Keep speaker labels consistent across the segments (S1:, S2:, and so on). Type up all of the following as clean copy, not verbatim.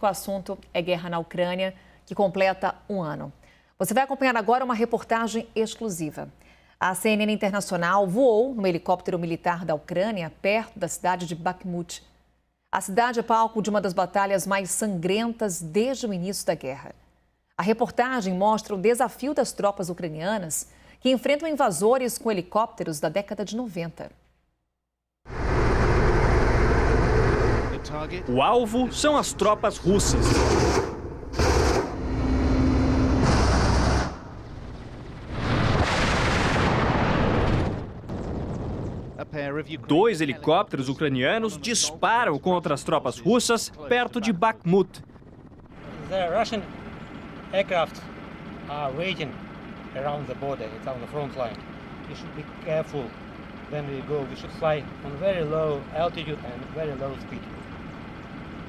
S1: O assunto é guerra na Ucrânia, que completa um ano. Você vai acompanhar agora uma reportagem exclusiva. A CNN Internacional voou no helicóptero militar da Ucrânia, perto da cidade de Bakhmut. A cidade é palco de uma das batalhas mais sangrentas desde o início da guerra. A reportagem mostra o desafio das tropas ucranianas que enfrentam invasores com helicópteros da década de 90.
S2: O alvo são as tropas russas. Dois helicópteros ucranianos disparam contra as tropas russas perto de Bakhmut.
S3: The Russian aircraft are waiting around the border. It's on the front line. You should be careful when we go. We should fly on very low altitude and very low speed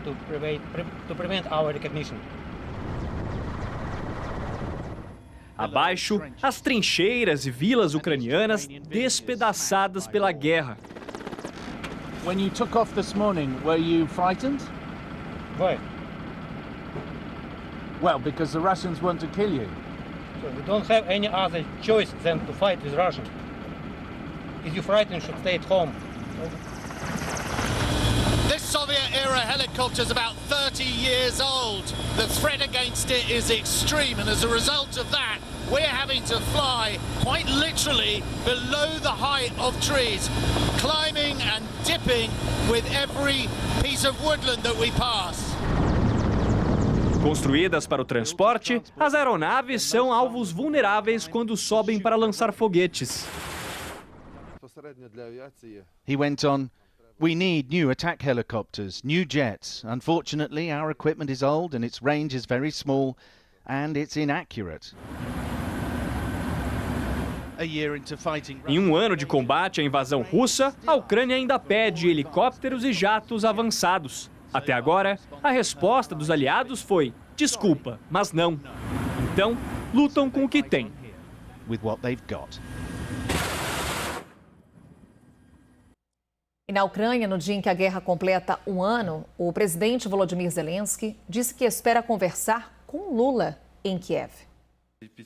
S3: to prevent our recognition.
S2: Abaixo, as trincheiras e vilas ucranianas despedaçadas pela guerra.
S4: When you took off this morning, were you frightened?
S3: Why?
S4: Well, because the Russians want to kill you.
S3: So we don't have any other choice than to fight with Russians. If you're frightened, you should stay at home.
S5: This Soviet-era helicopter is about 30 years old. The threat against it is extreme, and as a result of that, we're having to fly quite literally below the height of trees, climbing and dipping with every piece of woodland that we pass.
S2: Construídas para o transporte, as aeronaves são alvos vulneráveis quando sobem para lançar foguetes.
S6: He went on, "We need new attack helicopters, new jets. Unfortunately, our equipment is old and its range is very small and it's inaccurate." A year into fighting...
S2: Em um ano de combate à invasão russa, a Ucrânia ainda pede helicópteros e jatos avançados. Até agora, a resposta dos aliados foi desculpa, mas não. Então, lutam com o que têm.
S6: With what they've got.
S1: E na Ucrânia, no dia em que a guerra completa um ano, o presidente Volodymyr Zelensky disse que espera conversar com Lula em Kiev.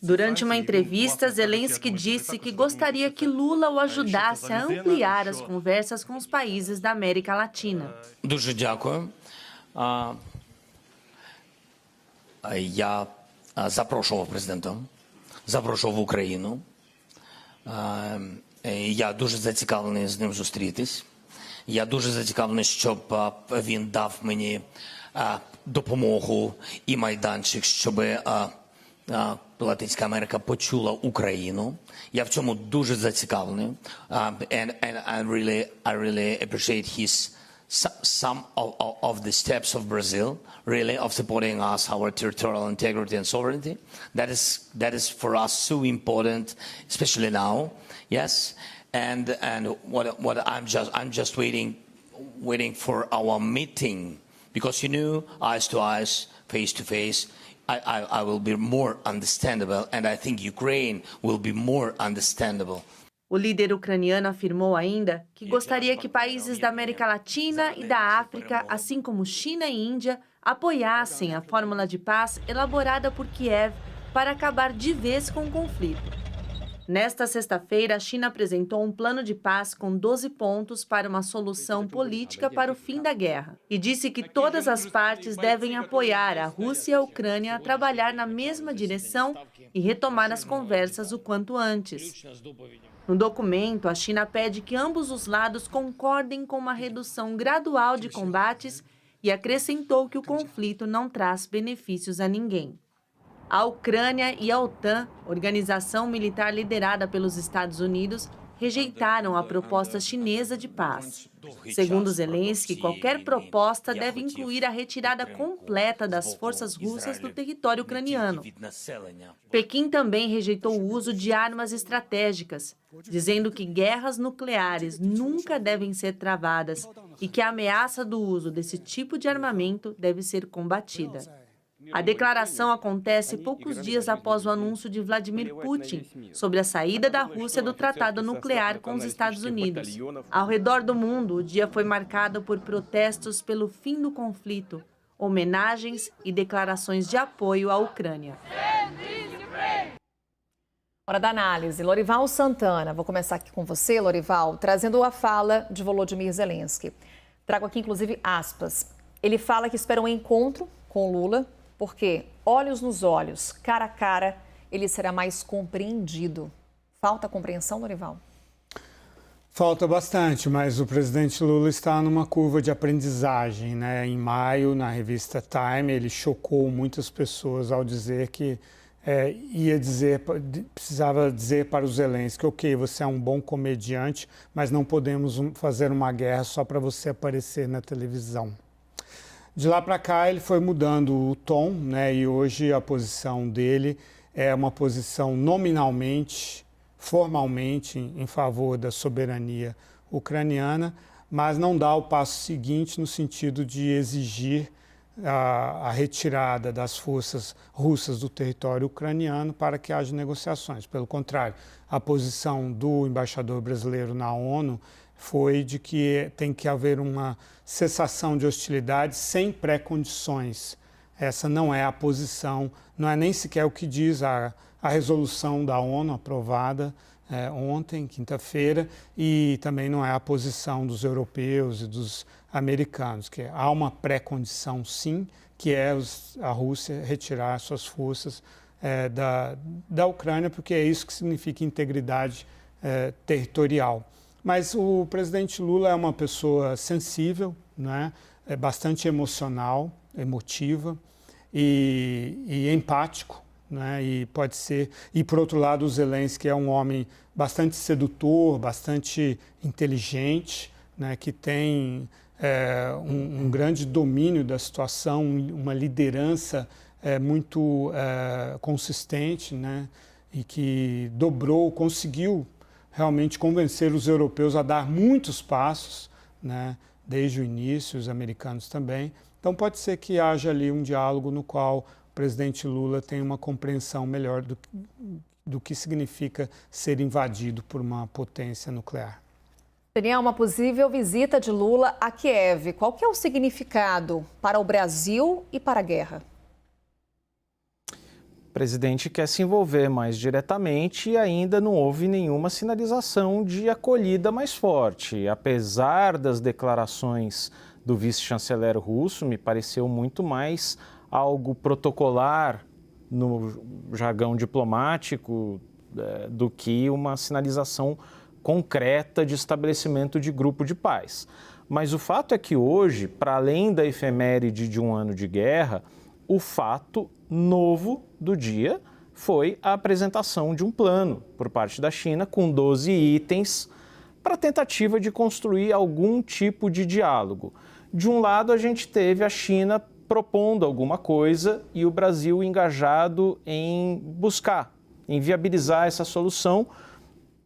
S7: Durante uma entrevista, Zelensky disse que gostaria que Lula o ajudasse a ampliar as conversas com os países da América Latina.
S8: Дуже дякую. Я запрошував президента, запрошував Україну. Я дуже зацікавлений з ним зустрітись. Я дуже зацікавлений, щоб він дав мені допомогу і майданчик, щоб Латинська Америка почула Україну. Я в цьому дуже зацікавлений. And I really appreciate some of the steps of Brazil, really, of supporting us, our territorial integrity and sovereignty. That is for us so important, especially now. Yes. And what I'm just waiting for our meeting, because eyes to eyes, face to face, I will be more understandable, and I think Ukraine will be more understandable.
S7: O líder ucraniano afirmou ainda que gostaria que países da América Latina e da África, assim como China e Índia, apoiassem a fórmula de paz elaborada por Kiev para acabar de vez com o conflito. Nesta sexta-feira, a China apresentou um plano de paz com 12 pontos para uma solução política para o fim da guerra e disse que todas as partes devem apoiar a Rússia e a Ucrânia a trabalhar na mesma direção e retomar as conversas o quanto antes. No documento, a China pede que ambos os lados concordem com uma redução gradual de combates e acrescentou que o conflito não traz benefícios a ninguém. A Ucrânia e a OTAN, organização militar liderada pelos Estados Unidos, rejeitaram a proposta chinesa de paz. Segundo Zelensky, qualquer proposta deve incluir a retirada completa das forças russas do território ucraniano. Pequim também rejeitou o uso de armas estratégicas, dizendo que guerras nucleares nunca devem ser travadas e que a ameaça do uso desse tipo de armamento deve ser combatida. A declaração acontece poucos dias após o anúncio de Vladimir Putin sobre a saída da Rússia do tratado nuclear com os Estados Unidos. Ao redor do mundo, o dia foi marcado por protestos pelo fim do conflito, homenagens e declarações de apoio à Ucrânia.
S1: Hora da análise. Lorival Santana, vou começar aqui com você, Lorival, trazendo a fala de Volodymyr Zelensky. Trago aqui, inclusive, aspas. Ele fala que espera um encontro com Lula, porque olhos nos olhos, cara a cara, ele será mais compreendido. Falta compreensão, Lorival?
S9: Falta bastante, mas o presidente Lula está numa curva de aprendizagem, né? Em maio, na revista Time, ele chocou muitas pessoas ao dizer que precisava dizer para o Zelensky, ok, você é um bom comediante, mas não podemos fazer uma guerra só para você aparecer na televisão. De lá para cá ele foi mudando o tom, né? E hoje a posição dele é uma posição nominalmente, formalmente em favor da soberania ucraniana, mas não dá o passo seguinte no sentido de exigir a retirada das forças russas do território ucraniano para que haja negociações. Pelo contrário, a posição do embaixador brasileiro na ONU foi de que tem que haver uma cessação de hostilidades sem pré-condições. Essa não é a posição, não é nem sequer o que diz a resolução da ONU aprovada ontem, quinta-feira, e também não é a posição dos europeus e dos americanos, que há uma pré-condição, sim, que é a Rússia retirar suas forças da Ucrânia, porque é isso que significa integridade territorial. Mas o presidente Lula é uma pessoa sensível, né? É bastante emotiva e empático, né? E pode ser. E por outro lado, o Zelensky é um homem bastante sedutor, bastante inteligente, né? Que tem um grande domínio da situação, uma liderança muito consistente, né? E que conseguiu realmente convencer os europeus a dar muitos passos, né? Desde o início, os americanos também. Então pode ser que haja ali um diálogo no qual o presidente Lula tem uma compreensão melhor do que significa ser invadido por uma potência nuclear.
S1: Daniel, uma possível visita de Lula a Kiev. Qual que é o significado para o Brasil e para a guerra?
S10: O presidente quer se envolver mais diretamente e ainda não houve nenhuma sinalização de acolhida mais forte. Apesar das declarações do vice-chanceler russo, me pareceu muito mais algo protocolar no jargão diplomático do que uma sinalização concreta de estabelecimento de grupo de paz. Mas o fato é que hoje, para além da efeméride de um ano de guerra, o fato novo do dia foi a apresentação de um plano por parte da China com 12 itens para tentativa de construir algum tipo de diálogo. De um lado, a gente teve a China propondo alguma coisa e o Brasil engajado em buscar, em viabilizar essa solução,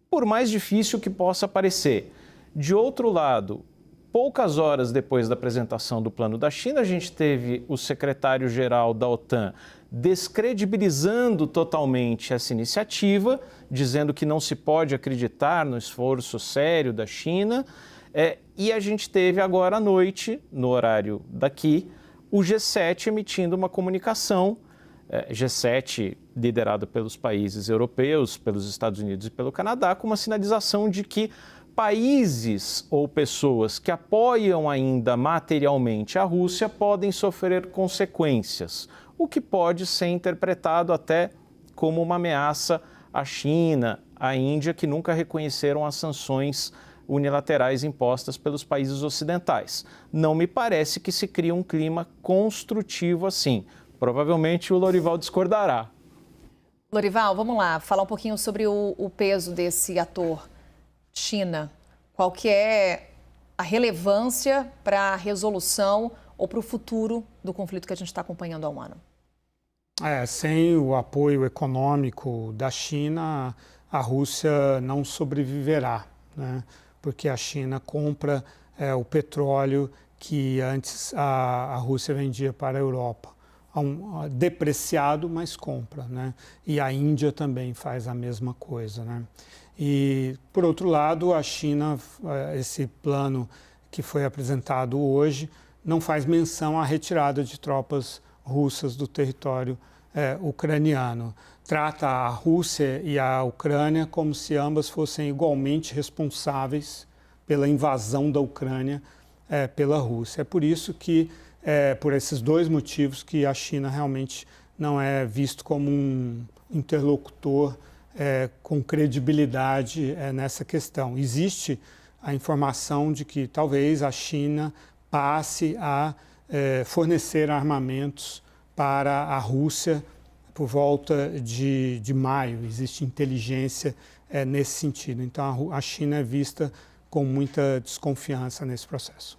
S10: por mais difícil que possa parecer. De outro lado, poucas horas depois da apresentação do plano da China, a gente teve o secretário-geral da OTAN descredibilizando totalmente essa iniciativa, dizendo que não se pode acreditar no esforço sério da China. E a gente teve agora à noite, no horário daqui, o G7 emitindo uma comunicação, G7 liderado pelos países europeus, pelos Estados Unidos e pelo Canadá, com uma sinalização de que países ou pessoas que apoiam ainda materialmente a Rússia podem sofrer consequências, o que pode ser interpretado até como uma ameaça à China, à Índia, que nunca reconheceram as sanções unilaterais impostas pelos países ocidentais. Não me parece que se cria um clima construtivo assim. Provavelmente o Lorival discordará.
S1: Lorival, vamos lá, falar um pouquinho sobre o peso desse ator China. Qual que é a relevância para a resolução ou para o futuro do conflito que a gente está acompanhando há um ano?
S9: Sem o apoio econômico da China, a Rússia não sobreviverá, né? Porque a China compra o petróleo que antes a Rússia vendia para a Europa. Depreciado, mas compra, né? E a Índia também faz a mesma coisa, né? E, por outro lado, a China, esse plano que foi apresentado hoje, não faz menção à retirada de tropas russas do território ucraniano. Trata a Rússia e a Ucrânia como se ambas fossem igualmente responsáveis pela invasão da Ucrânia pela Rússia. É por isso que, por esses dois motivos, que a China realmente não é visto como um interlocutor com credibilidade nessa questão. Existe a informação de que talvez a China passe a fornecer armamentos para a Rússia por volta de maio. Existe inteligência nesse sentido. Então, a China é vista com muita desconfiança nesse processo.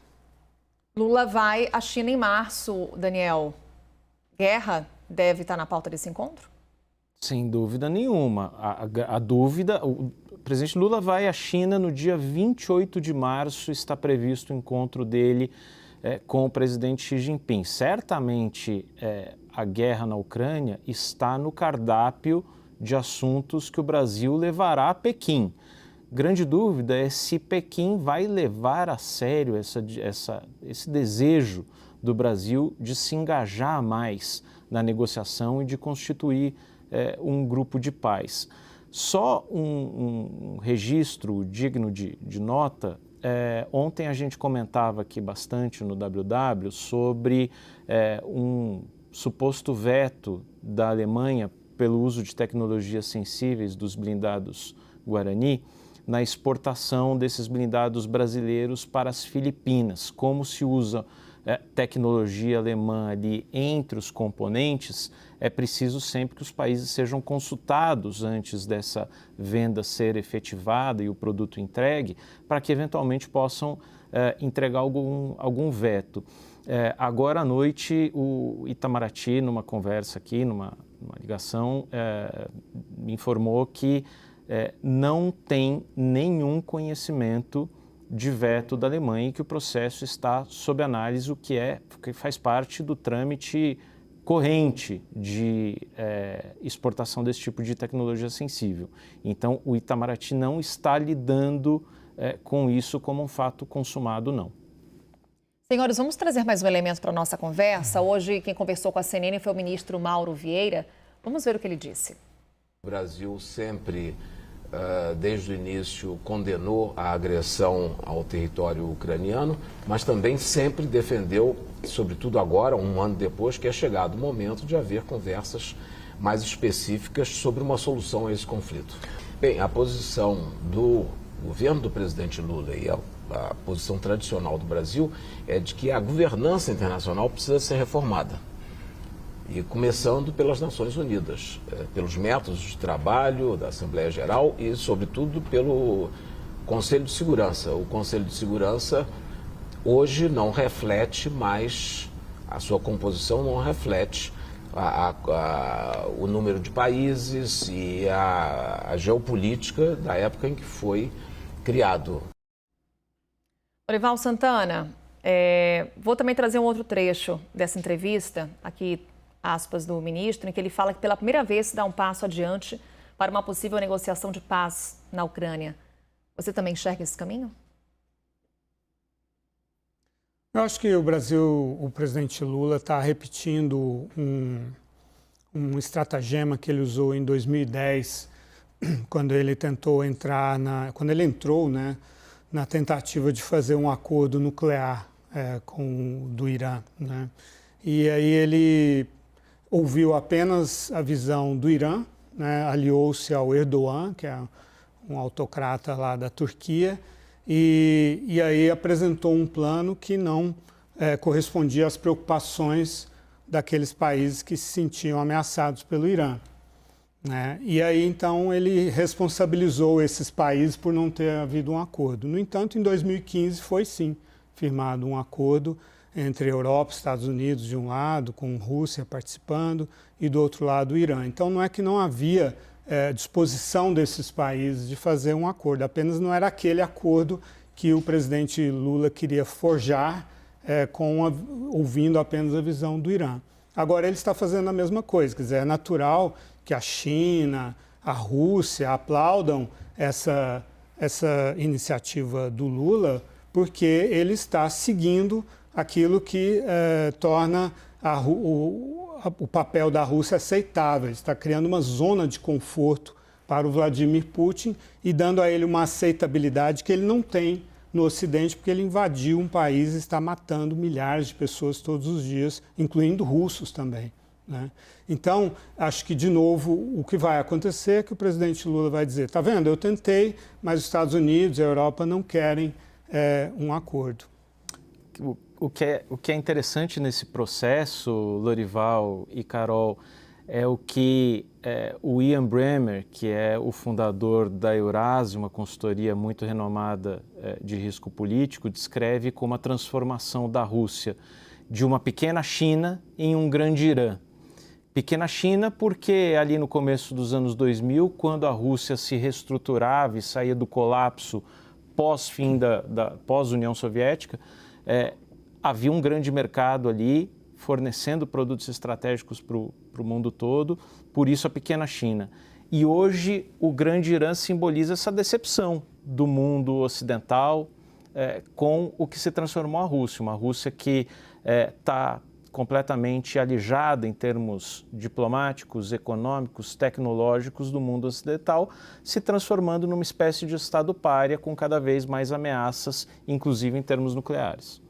S1: Lula vai à China em março, Daniel. Guerra deve estar na pauta desse encontro?
S10: Sem dúvida nenhuma. A dúvida... O presidente Lula vai à China no dia 28 de março, está previsto o encontro dele com o presidente Xi Jinping. Certamente, a guerra na Ucrânia está no cardápio de assuntos que o Brasil levará a Pequim. Grande dúvida é se Pequim vai levar a sério esse desejo do Brasil de se engajar mais na negociação e de constituir um grupo de paz. Só um registro digno de nota. Ontem a gente comentava aqui bastante no WW sobre um suposto veto da Alemanha pelo uso de tecnologias sensíveis dos blindados Guarani na exportação desses blindados brasileiros para as Filipinas. Como se usa tecnologia alemã ali entre os componentes, é preciso sempre que os países sejam consultados antes dessa venda ser efetivada e o produto entregue, para que eventualmente possam entregar algum veto. Agora à noite, o Itamaraty, numa conversa aqui, numa ligação, me informou que não tem nenhum conhecimento de veto da Alemanha e que o processo está sob análise, o que faz parte do trâmite corrente de exportação desse tipo de tecnologia sensível. Então, o Itamaraty não está lidando com isso como um fato consumado, não.
S1: Senhores, vamos trazer mais um elemento para a nossa conversa. Hoje, quem conversou com a CNN foi o ministro Mauro Vieira. Vamos ver o que ele disse.
S11: O Brasil sempre, desde o início, condenou a agressão ao território ucraniano, mas também sempre defendeu, sobretudo agora, um ano depois, que é chegado o momento de haver conversas mais específicas sobre uma solução a esse conflito. Bem, a posição do governo do presidente Lula e a posição tradicional do Brasil é de que a governança internacional precisa ser reformada. E começando pelas Nações Unidas, pelos métodos de trabalho da Assembleia Geral e, sobretudo, pelo Conselho de Segurança. O Conselho de Segurança hoje não reflete mais, a sua composição não reflete o número de países e a geopolítica da época em que foi criado.
S1: Orival Santana, vou também trazer um outro trecho dessa entrevista, aqui, aspas, do ministro, em que ele fala que pela primeira vez se dá um passo adiante para uma possível negociação de paz na Ucrânia. Você também enxerga esse caminho?
S9: Eu acho que o Brasil, o presidente Lula está repetindo um estratagema que ele usou em 2010, quando ele tentou entrar entrou, né, na tentativa de fazer um acordo nuclear do Irã, né? E aí ele ouviu apenas a visão do Irã, né, aliou-se ao Erdogan, que é um autocrata lá da Turquia, e aí apresentou um plano que não correspondia às preocupações daqueles países que se sentiam ameaçados pelo Irã, né? E aí, então, ele responsabilizou esses países por não ter havido um acordo. No entanto, em 2015 foi sim firmado um acordo entre Europa e Estados Unidos de um lado, com Rússia participando, e do outro lado o Irã. Então, não é que não havia disposição desses países de fazer um acordo, apenas não era aquele acordo que o presidente Lula queria forjar ouvindo apenas a visão do Irã. Agora ele está fazendo a mesma coisa, quer dizer, é natural que a China, a Rússia aplaudam essa iniciativa do Lula, porque ele está seguindo aquilo que torna o papel da Rússia aceitável. Ele está criando uma zona de conforto para o Vladimir Putin e dando a ele uma aceitabilidade que ele não tem no Ocidente, porque ele invadiu um país e está matando milhares de pessoas todos os dias, incluindo russos também, né? Então, acho que, de novo, o que vai acontecer é que o presidente Lula vai dizer, tá vendo, eu tentei, mas os Estados Unidos e a Europa não querem um acordo.
S10: O que é interessante nesse processo, Lorival e Carol, é o que o Ian Bremmer, que é o fundador da Eurasia, uma consultoria muito renomada de risco político, descreve como a transformação da Rússia de uma pequena China em um grande Irã. Pequena China porque ali no começo dos anos 2000, quando a Rússia se reestruturava e saía do colapso pós-fim pós-União Soviética, havia um grande mercado ali fornecendo produtos estratégicos para o mundo todo, por isso a pequena China. E hoje o grande Irã simboliza essa decepção do mundo ocidental com o que se transformou a Rússia, uma Rússia que está completamente alijada em termos diplomáticos, econômicos, tecnológicos do mundo ocidental, se transformando numa espécie de Estado pária com cada vez mais ameaças, inclusive em termos nucleares.